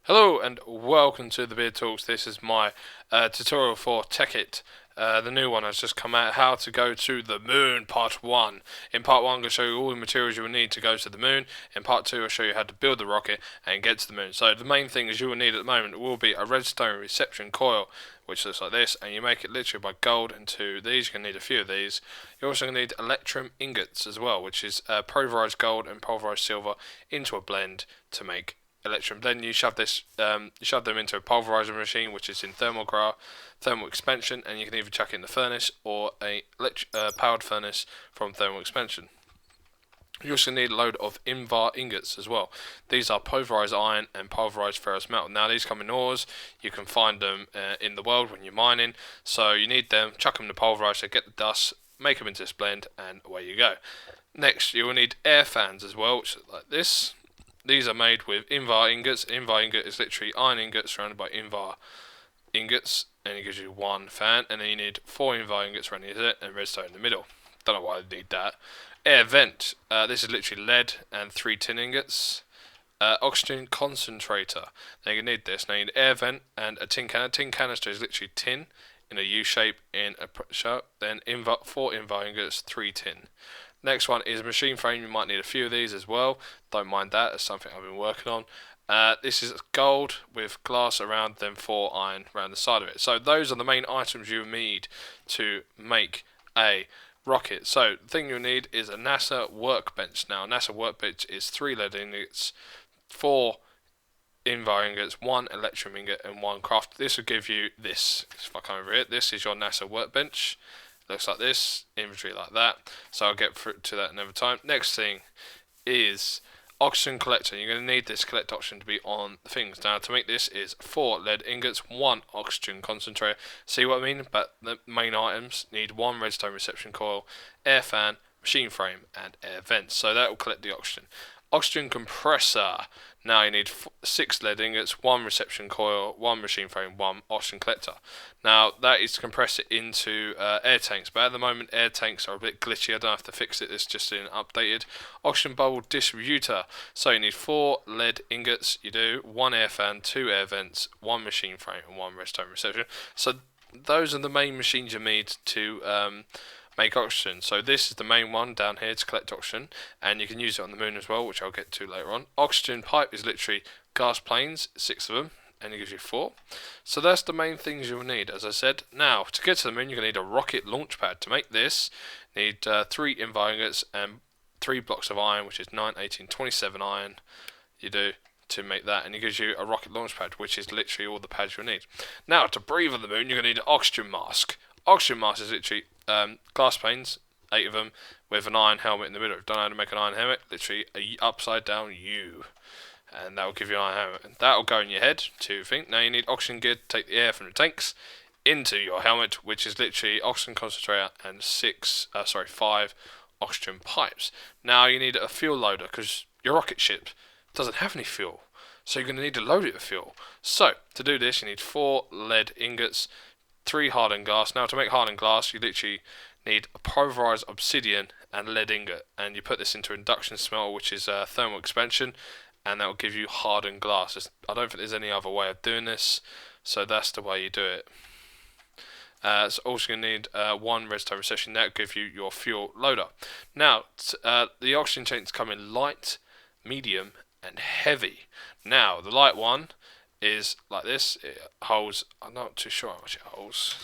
Hello and welcome to the Beard Talks. This is my tutorial for Tekkit. The new one has just come out, how to go to the moon, part 1. In part 1 I'm going to show you all the materials you will need to go to the moon. In part 2 I'll show you how to build the rocket and get to the moon. So the main things you will need at the moment will be a redstone reception coil, which looks like this, and you make it literally by gold into these. You're going to need a few of these. You're also going to need electrum ingots as well, which is pulverized gold and pulverized silver into a blend to make electrum. Then you shove them into a pulverizer machine, which is in thermal expansion, and you can either chuck it in the furnace or a powered furnace from thermal expansion. You also need a load of invar ingots as well. These are pulverized iron and pulverized ferrous metal. Now these come in ores. You can find them in the world when you're mining. So you need them. Chuck them in the pulverizer, get the dust, make them into this blend, and away you go. Next, you will need air fans as well, which look like this. These are made with invar ingots. Invar ingot is literally iron ingots surrounded by invar ingots, and it gives you one fan. And then you need 4 invar ingots running it and redstone in the middle. Don't know why I need that. Air vent. This is literally lead and 3 tin ingots. Oxygen concentrator. Now you need this. Now you need air vent and a tin canister. Tin canister is literally tin in a U shape in a pressure. Then 4 invar ingots, 3 tin. Next one is a machine frame. You might need a few of these as well. Don't mind that. It's something I've been working on. This is gold with glass around, then 4 iron around the side of it. So those are the main items you need to make a rocket. So the thing you'll need is a NASA Workbench. Now, NASA Workbench is 3 lead ingots, 4 invar ingots, 1 electrum ingot, and 1 craft. This will give you this. If I come over here, this is your NASA Workbench. Looks like this, inventory like that. So I'll get to that another time. Next thing is oxygen collector. You're going to need this collect option to be on the things. Now to make this is 4 lead ingots, 1 oxygen concentrator. See what I mean? But the main items need 1 redstone reception coil, air fan, machine frame, and air vents. So that will collect the oxygen. Oxygen compressor. Now you need 6 lead ingots, 1 reception coil, 1 machine frame, 1 oxygen collector. Now that is to compress it into air tanks, but at the moment air tanks are a bit glitchy. I don't have to fix it, it's just been updated. Oxygen bubble distributor. So you need 4 lead ingots, you do, 1 air fan, 2 air vents, 1 machine frame, and 1 redstone reception. So those are the main machines you need to make oxygen. So this is the main one down here to collect oxygen, and you can use it on the moon as well, which I'll get to later on. Oxygen pipe is literally gas planes, 6 of them, and it gives you 4. So that's the main things you'll need, as I said. Now, to get to the moon, you're going to need a rocket launch pad. To make this, you need 3 invar ingots and 3 blocks of iron, which is 9, 18, 27 iron. You do to make that, and it gives you a rocket launch pad, which is literally all the pads you'll need. Now, to breathe on the moon, you're going to need an oxygen mask. Oxygen mask is literally glass planes, 8 of them, with an iron helmet in the middle. If you don't know how to make an iron helmet, literally a upside down U, and that will give you an iron helmet. And that will go in your head to think. Now you need oxygen gear to take the air from the tanks into your helmet, which is literally oxygen concentrator and 5 oxygen pipes. Now you need a fuel loader because your rocket ship doesn't have any fuel, so you're going to need to load it with fuel. So to do this, you need 4 lead ingots, 3 hardened glass. Now to make hardened glass, you literally need a pulverized obsidian and lead ingot, and you put this into induction smelter, which is thermal expansion, and that will give you hardened glass. I don't think there's any other way of doing this, so that's the way you do it. So also going to need 1 redstone reception. That will give you your fuel loader. Now the oxygen tanks come in light, medium, and heavy. Now the light one is like this. It holds, I'm not too sure how much it holds.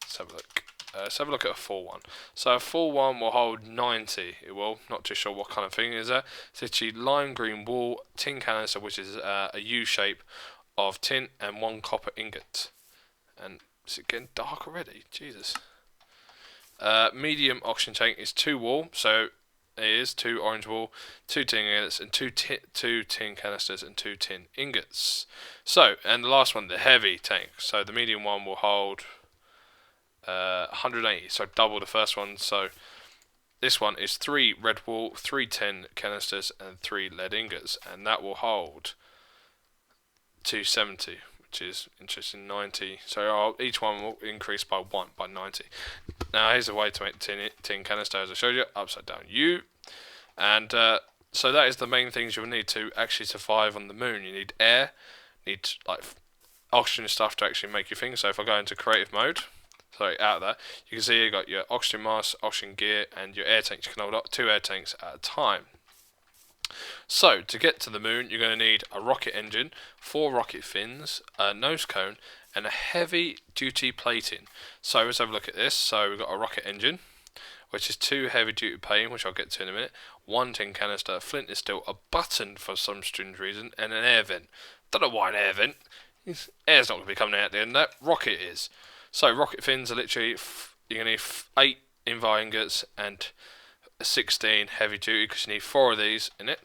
Let's have a look. Let's have a look at a full one. So a full one will hold 90. It will. Not too sure what kind of thing is that. It's actually lime green wool, tin canister, which is a U shape of tin, and 1 copper ingot. And is it getting dark already? Jesus. Medium oxygen tank is 2 wool. So it is 2 orange wool, 2 tin ingots, and 2 tin canisters, and 2 tin ingots. So, and the last one, the heavy tank. So the medium one will hold 180, so double the first one. So this one is 3 red wool, 3 tin canisters, and 3 lead ingots, and that will hold 270, which is interesting, 90. So each one will increase by 1, by 90. Now here's a way to make tin canister, as I showed you, upside down U. And so that is the main things you'll need to actually survive on the moon. You need air, need like oxygen stuff to actually make your thing. So if I go into creative mode, sorry, out of that, you can see you got your oxygen mask, oxygen gear, and your air tanks. You can hold up 2 air tanks at a time. So to get to the moon, you're going to need a rocket engine, 4 rocket fins, a nose cone, and a heavy duty plating. So let's have a look at this. So we've got a rocket engine, which is 2 heavy duty plating, which I'll get to in a minute, 1 tin canister, a flint is still, a button for some strange reason, and an air vent. Don't know why an air vent. Air's not going to be coming out at the end of that. Rocket is. So rocket fins are literally, you're going to need 8 invar ingots and 16 heavy duty, because you need 4 of these in it.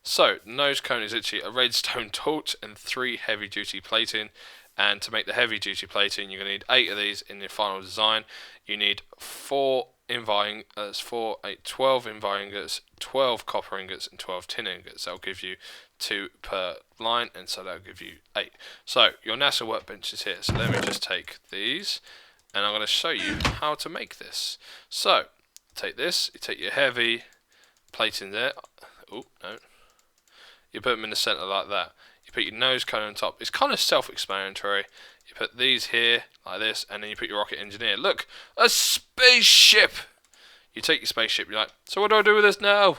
So the nose cone is literally a redstone torch and 3 heavy duty plating. And to make the heavy duty plating, you're going to need 8 of these in your final design. You need 4 invar ingots, 4, 8, 12 invar ingots, 12 copper ingots, and 12 tin ingots. That'll give you 2 per line, and so that'll give you 8. So your NASA workbench is here. So let me just take these, and I'm going to show you how to make this. So take this, you take your heavy plating there. Oh no, you put them in the center like that. You put your nose cone on top. It's kind of self-explanatory. You put these here like this, and then you put your rocket engine here. Look, a spaceship. You take your spaceship. You're like, so what do I do with this now?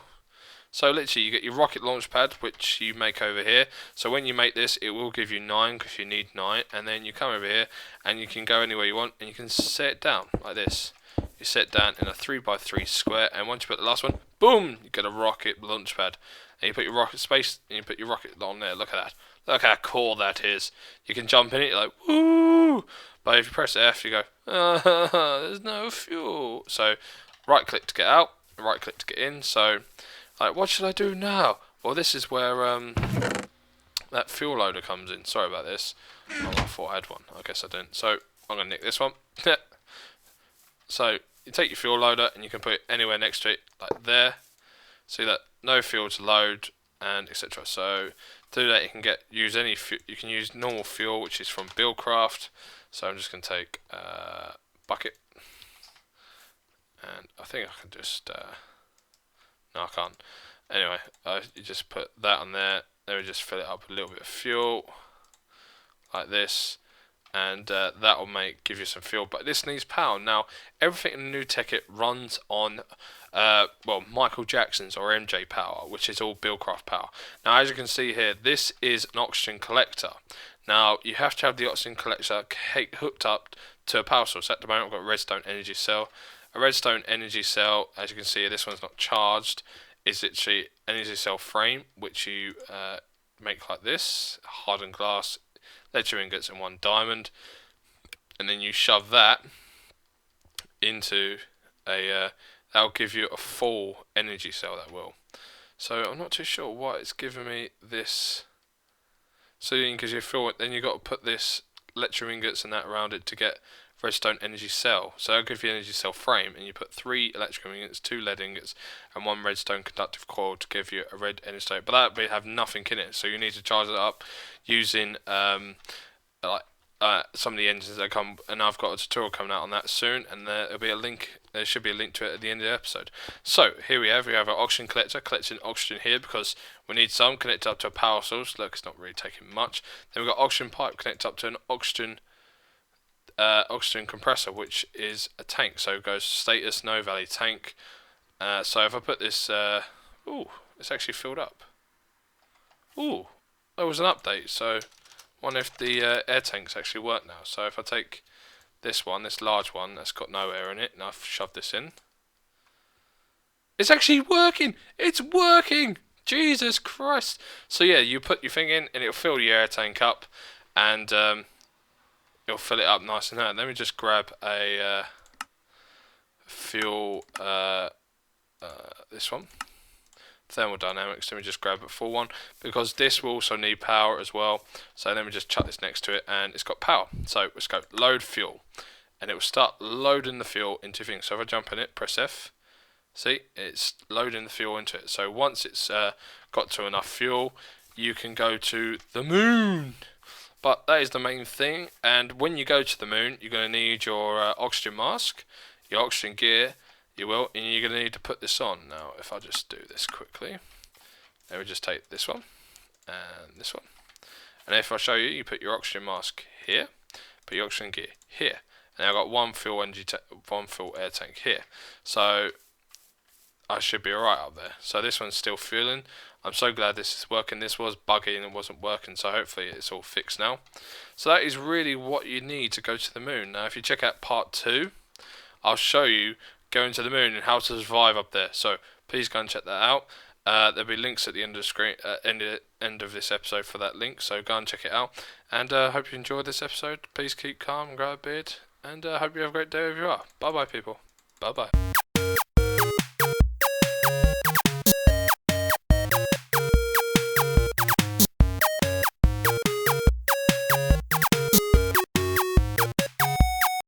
So literally, you get your rocket launch pad, which you make over here. So when you make this, it will give you 9 because you need 9, and then you come over here and you can go anywhere you want, and you can set it down like this. You set it down in a 3x3 square, and once you put the last one, boom, you get a rocket launch pad. And you put your rocket space, and you put your rocket on there. Look at that. Look how cool that is. You can jump in it, you're like, woo! But if you press F, you go, there's no fuel. So right click to get out, right click to get in. So, like, what should I do now? Well, this is where that fuel loader comes in. Sorry about this. Oh, I thought I had one. I guess I didn't. So I'm going to nick this one. So you take your fuel loader and you can put it anywhere next to it, like there. See that? No fuel to load, and etc. So to do that, you can use any you can use normal fuel, which is from Buildcraft. So I'm just going to take a bucket, and I think I can just no, I can't. Anyway, you just put that on there. Then we just fill it up with a little bit of fuel, like this, and that will give you some fuel. But this needs power. Now, everything in the new Tekkit runs on well, Michael Jackson's or MJ power, which is all Buildcraft power. Now, as you can see here, this is an oxygen collector. Now, you have to have the oxygen collector hooked up to a power source. At the moment, I've got a redstone energy cell. A redstone energy cell, as you can see, this one's not charged. Is literally energy cell frame, which you make like this, hardened glass, lead ingots, and 1 diamond, and then you shove that into a that'll give you a full energy cell. That will. So I'm not too sure why it's giving me this. So because you feel it, then you got to put this lead ingots and that around it to get redstone energy cell. So that'll give you energy cell frame, and you put 3 electrical ingots, 2 lead ingots, and 1 redstone conductive coil to give you a red energy cell. But that will have nothing in it, so you need to charge it up using like some of the engines that come. And I've got a tutorial coming out on that soon, and there'll be a link. There should be a link to it at the end of the episode. So here we have our oxygen collector collecting oxygen here because we need some connected up to a power source. Look, it's not really taking much. Then we've got oxygen pipe connected up to an oxygen compressor, which is a tank. So it goes status no value tank. So if I put this, ooh, it's actually filled up. Ooh, there was an update. So wonder if the air tanks actually work now. So if I take this one, this large one that's got no air in it, and I've shoved this in, it's actually working. It's working. Jesus Christ. So yeah, you put your thing in and it'll fill the air tank up, and it'll fill it up nice and hard. Let me just grab a fuel, this one, thermodynamics. Let me just grab a full one because this will also need power as well. So let me just chuck this next to it, and it's got power. So let's go load fuel, and it will start loading the fuel into things. So if I jump in it, press F. See, it's loading the fuel into it. So once it's got to enough fuel, you can go to the moon. But that is the main thing. And when you go to the moon, you're going to need your oxygen mask, your oxygen gear, and you're going to need to put this on. Now, if I just do this quickly, let me just take this one and this one, And if I show you, you put your oxygen mask here, put your oxygen gear here, and I've got one full air tank here. So I should be alright up there. So this one's still fueling. I'm so glad this is working. This was buggy and it wasn't working, so hopefully it's all fixed now. So that is really what you need to go to the moon. Now if you check out part 2, I'll show you going to the moon and how to survive up there. So please go and check that out. There'll be links at the end of the screen, end of this episode for that link. So go and check it out. And hope you enjoyed this episode. Please keep calm and grow a beard. And hope you have a great day wherever you are. Bye bye, people. Bye bye.